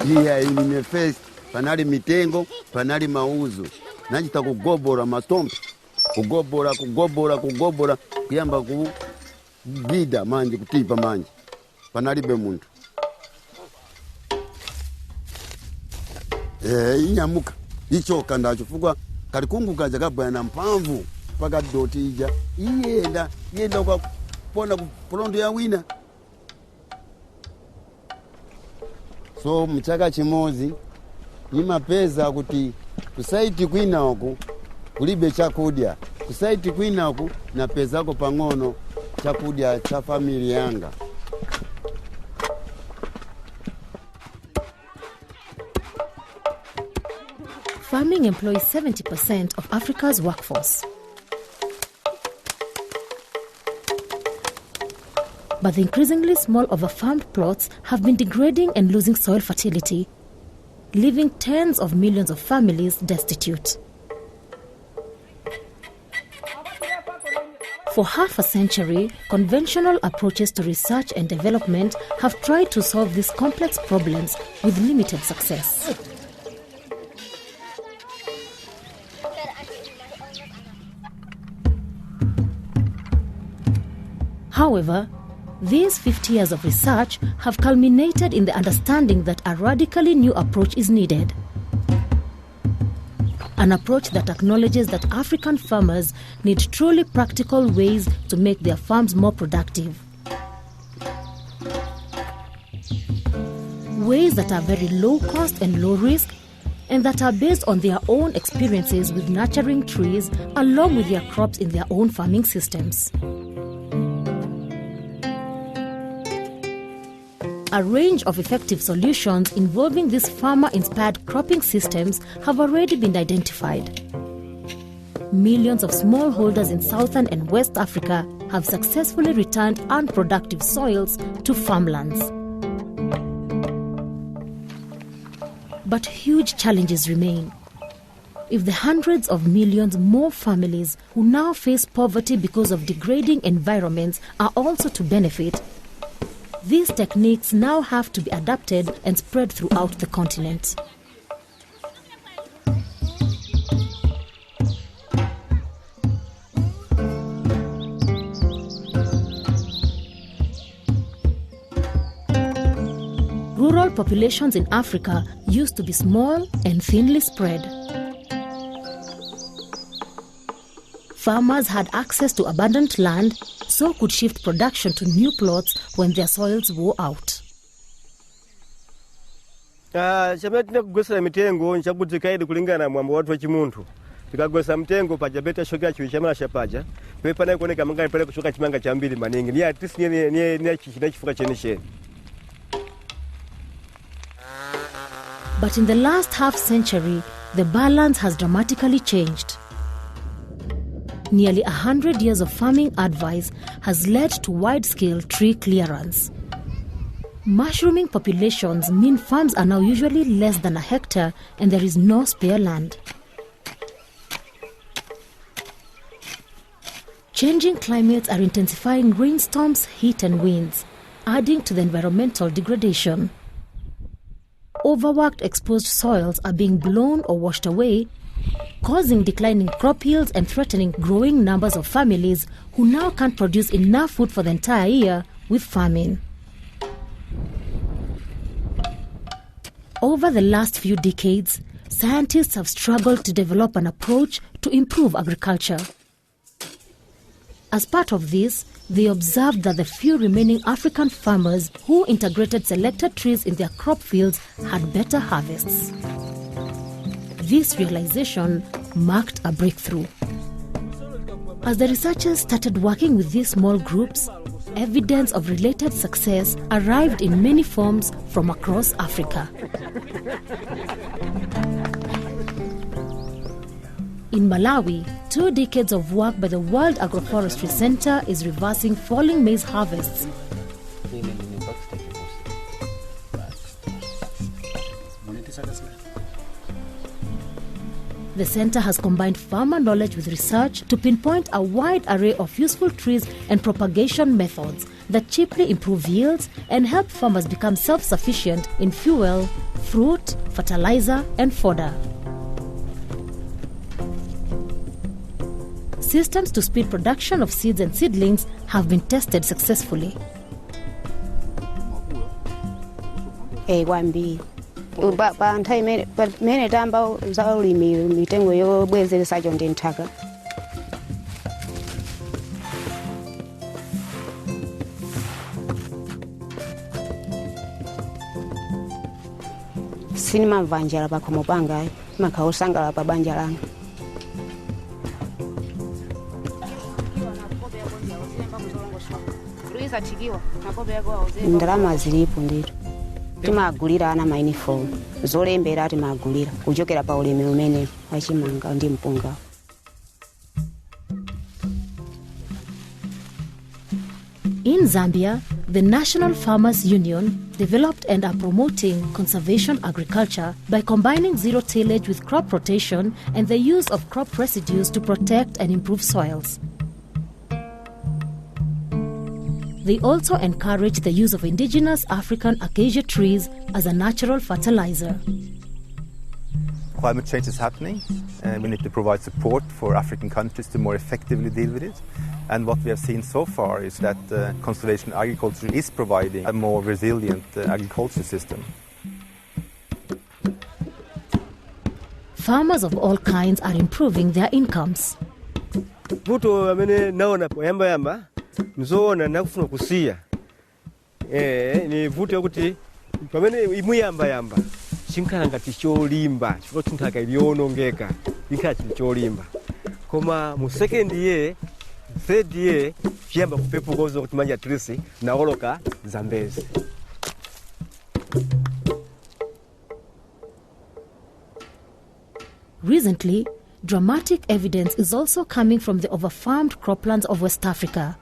Iya nimefesi panali mitengo panali mauzo nachita kugobora mastompi kugobora kuyamba kubida manje kutipa manje panalibe muntu inyamuka ichoka ndachifugwa kalikunguka jakabwana na mpamvu paka dotija iyenda kwa pona kupondo ya wina. So mchaka chimozi nimapeza kuti kusaiti kwina oku kulibe chakudya kusaiti kwina oku na pezako pang'ono chakudya cha familia yanga. Farming employs 70% of Africa's workforce. But the increasingly small overfarmed plots have been degrading and losing soil fertility, leaving tens of millions of families destitute. For half a century, conventional approaches to research and development have tried to solve these complex problems with limited success. However, these 50 years of research have culminated in the understanding that a radically new approach is needed. An approach that acknowledges that African farmers need truly practical ways to make their farms more productive. Ways that are very low cost and low risk, and that are based on their own experiences with nurturing trees along with their crops in their own farming systems. A range of effective solutions involving these farmer-inspired cropping systems have already been identified. Millions of smallholders in Southern and West Africa have successfully returned unproductive soils to farmlands. But huge challenges remain. If the hundreds of millions more families who now face poverty because of degrading environments are also to benefit, these techniques now have to be adapted and spread throughout the continent. Rural populations in Africa used to be small and thinly spread. Farmers had access to abundant land, so could shift production to new plots when their soils wore out. Chametina kugwesa mitengo nchabuti kaidi kulingana mwambo watu wa chimuntu. Tukagwesa mtengo paja beta shoka chiwishamala shapaja. Pepa na kuoneka mangani pale kushoka chimanga cha mbili maningi. Ni artist ni chifuka cheni. But in the last half century, the balance has dramatically changed. Nearly 100 years of farming advice has led to wide-scale tree clearance. Mushrooming populations mean farms are now usually less than a hectare and there is no spare land. Changing climates are intensifying rainstorms, heat and winds, adding to the environmental degradation. Overworked exposed soils are being blown or washed away, causing declining crop yields and threatening growing numbers of families who now can't produce enough food for the entire year with famine. Over the last few decades, scientists have struggled to develop an approach to improve agriculture. As part of this, they observed that the few remaining African farmers who integrated selected trees in their crop fields had better harvests. This realization marked a breakthrough. As the researchers started working with these small groups, evidence of related success arrived in many forms from across Africa. In Malawi, 2 decades of work by the World Agroforestry Center is reversing falling maize harvests. The center has combined farmer knowledge with research to pinpoint a wide array of useful trees and propagation methods that cheaply improve yields and help farmers become self-sufficient in fuel, fruit, fertilizer, and fodder. Systems to speed production of seeds and seedlings have been tested successfully. Bantai mene tamba za ulimi mitengo yobwezeresa jonde ntaka. Sinima vanjala bakomopanga makausangala babanja langa. Ndalama zilipo ndito. Timagulira ana mauniform zolembera timagulira kuchokera pa ulimi umene wachimanga ndi mpunga. In Zambia, the National Farmers Union developed and are promoting conservation agriculture by combining zero tillage with crop rotation and the use of crop residues to protect and improve soils. They also encourage the use of indigenous African acacia trees as a natural fertilizer. Climate change is happening, and we need to provide support for African countries to more effectively deal with it. And what we have seen so far is that conservation agriculture is providing a more resilient agriculture system. Farmers of all kinds are improving their incomes. Vuto amene naona yamba mzoona nakufuna kusiya ni vuto kuti pamene imuyamba chinkhala ngati cholimba chifukwa chinthaka ilionongeka inkhala chili cholimba koma mu second year third year chiyamba kupepuka kuti manja trisi naoloka zambezi. Recently, dramatic evidence is also coming from the overfarmed croplands of West Africa,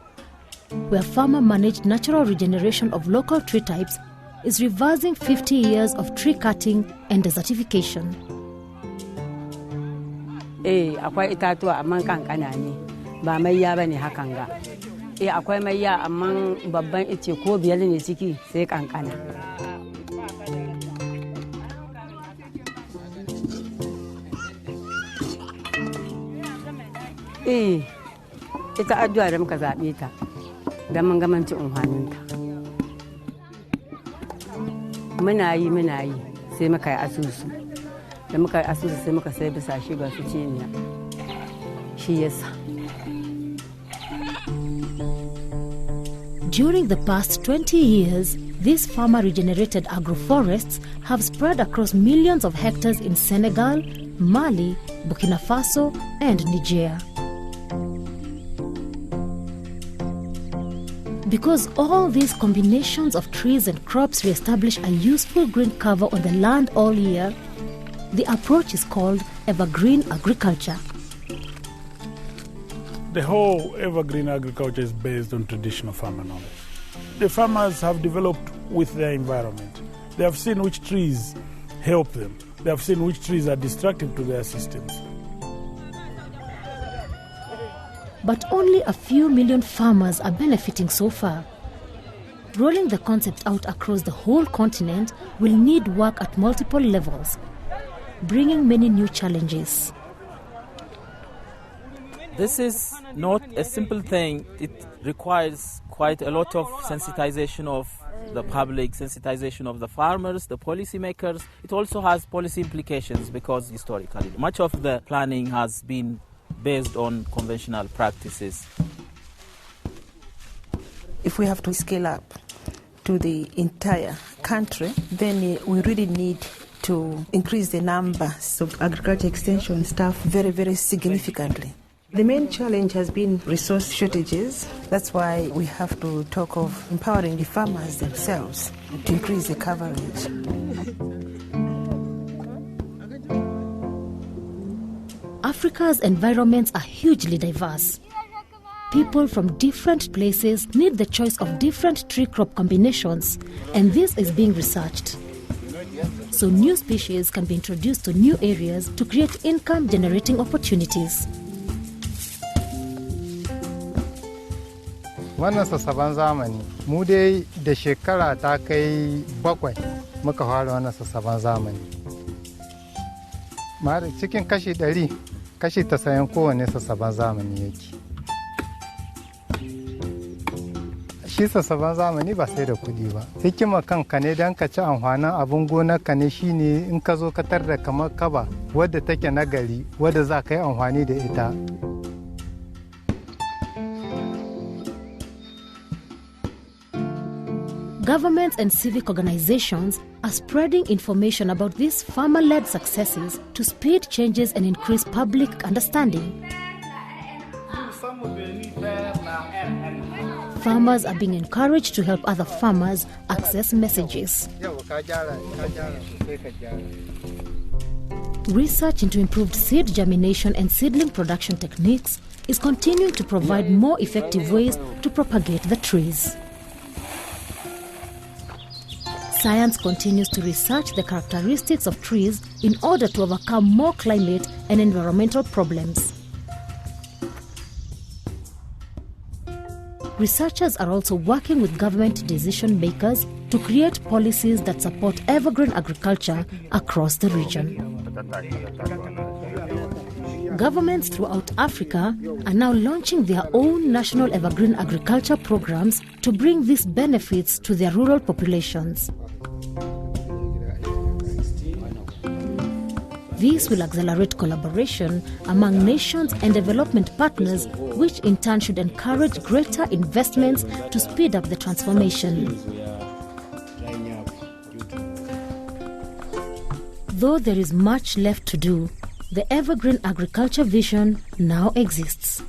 where farmer-managed natural regeneration of local tree types is reversing 50 years of tree cutting and desertification. Akwai itatuwa amman kankana ne ba maiya bane hakan ga. Akwai maiya amman babban ice ko biyar ne ciki sai kankana. Ita addu'a da muka zabe ta don mun gamanci umhaninta. Muna yi sai muka yi asusu. Da muka yi asusu sai muka sai bisa shi ga su ciniya. Shi yasa. During the past 20 years, these farmer-regenerated agroforests have spread across millions of hectares in Senegal, Mali, Burkina Faso, and Niger. Because all these combinations of trees and crops re-establish a useful green cover on the land all year, the approach is called evergreen agriculture. The whole evergreen agriculture is based on traditional farmer knowledge. The farmers have developed with their environment. They have seen which trees help them. They have seen which trees are destructive to their systems. But only a few million farmers are benefiting so far. Rolling the concept out across the whole continent will need work at multiple levels, bringing many new challenges. This is not a simple thing. It requires quite a lot of sensitization of the public, sensitization of the farmers, the policymakers. It also has policy implications because historically much of the planning has been based on conventional practices. If we have to scale up to the entire country, then we really need to increase the numbers of agriculture extension staff very, very significantly. The main challenge has been resource shortages. That's why we have to talk of empowering the farmers themselves to increase the coverage. Africa's environments are hugely diverse. People from different places need the choice of different tree crop combinations, and this is being researched. so new species can be introduced to new areas to create income-generating opportunities. Wannan sassaban zamani mu dai da shekara ta kai 7 muka fara wannan sassaban zamani. Cikin kashi 100 kashi 90 kowane sassaban zamani yake. Shi sassaban zamani ba sai da kuɗi ba. Hikima kanka ne don ka ci amfanin abin gonarka ne shine in ka zo ka tar da kamar kaba wadda take nagari wadda za ka yi amfani da ita. Governments and civic organizations are spreading information about these farmer-led successes to speed changes and increase public understanding. Farmers are being encouraged to help other farmers access messages. Research into improved seed germination and seedling production techniques is continuing to provide more effective ways to propagate the trees. Science continues to research the characteristics of trees in order to overcome more climate and environmental problems. Researchers are also working with government decision makers to create policies that support evergreen agriculture across the region. Governments throughout Africa are now launching their own national evergreen agriculture programs to bring these benefits to their rural populations. This will accelerate collaboration among nations and development partners, which in turn should encourage greater investments to speed up the transformation. Though there is much left to do, the evergreen agriculture vision now exists.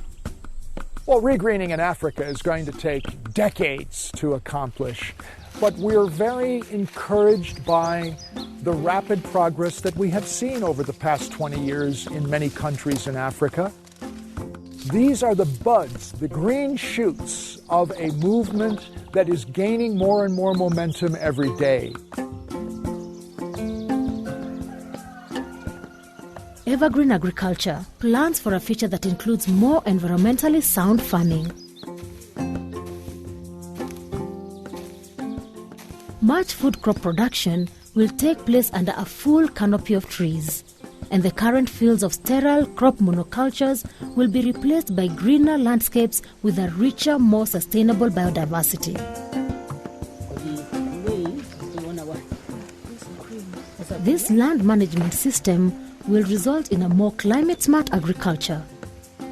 Well, regreening in Africa is going to take decades to accomplish, but we're very encouraged by the rapid progress that we have seen over the past 20 years in many countries in Africa. These are the buds, the green shoots of a movement that is gaining more and more momentum every day. Evergreen agriculture plans for a future that includes more environmentally sound farming. Much food crop production will take place under a full canopy of trees, and the current fields of sterile crop monocultures will be replaced by greener landscapes with a richer, more sustainable biodiversity. This land management system will result in a more climate-smart agriculture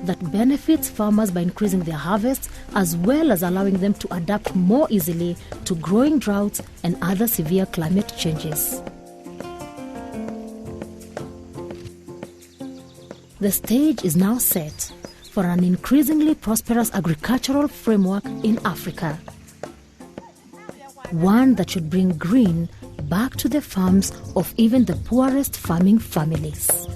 that benefits farmers by increasing their harvests as well as allowing them to adapt more easily to growing droughts and other severe climate changes. The stage is now set for an increasingly prosperous agricultural framework in Africa. One that should bring green back to the farms of even the poorest farming families.